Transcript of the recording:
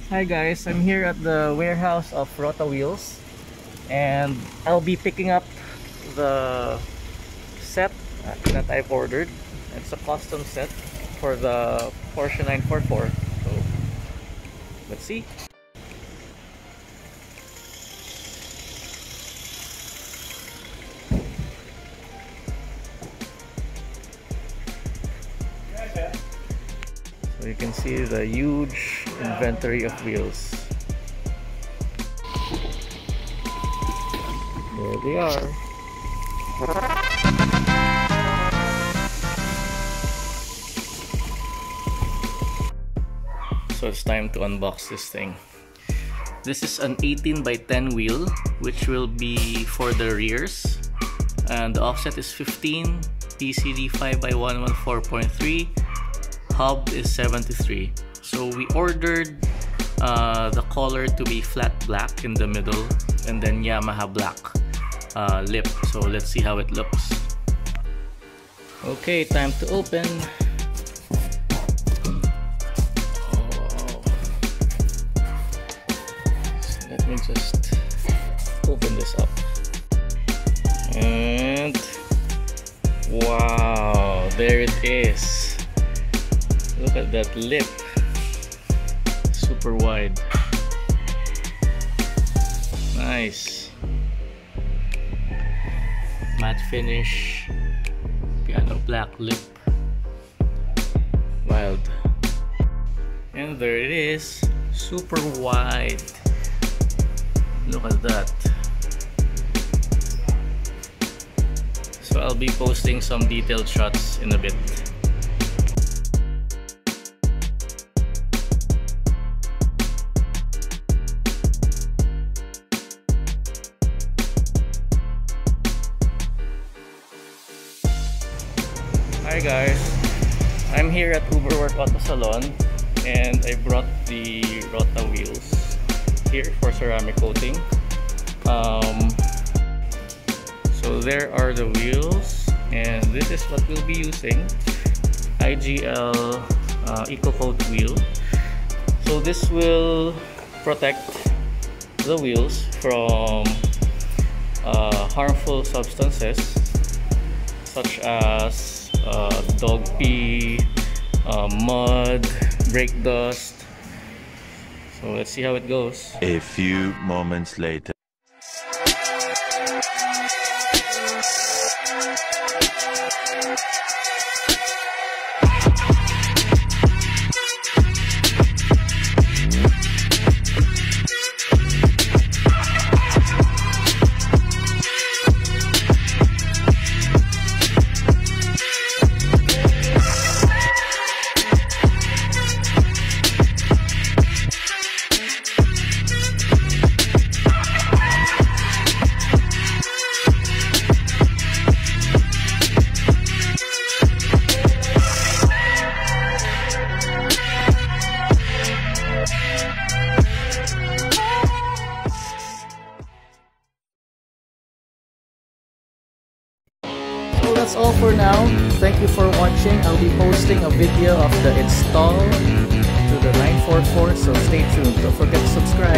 Hi guys, I'm here at the warehouse of ROTA Wheels and I'll be picking up the set that I've ordered. It's a custom set for the Porsche 944. So let's see. So you can see the huge inventory of wheels. There they are. So it's time to unbox this thing. This is an 18 by 10 wheel, which will be for the rears, and the offset is 15, PCD 5x1 4.3, hub is 73. So we ordered the color to be flat black in the middle and then Yamaha black lip. So let's see how it looks. Okay, time to open. Let me just open this up. And wow, there it is. Look at that lip. Super wide. Nice. Matte finish. Piano black lip. Wild. And there it is. Super wide. Look at that. So I'll be posting some detailed shots in a bit. Hi guys, I'm here at Uberwerke AutoSalon and I brought the ROTA wheels here for ceramic coating. So there are the wheels, and this is what we'll be using. IGL Eco Coat wheel. So this will protect the wheels from harmful substances such as dog pee, mud, brake dust. So let's see how it goes. A few moments later. So that's all for now. Thank you for watching. I'll be posting a video of the install to the 944, so stay tuned. Don't forget to subscribe.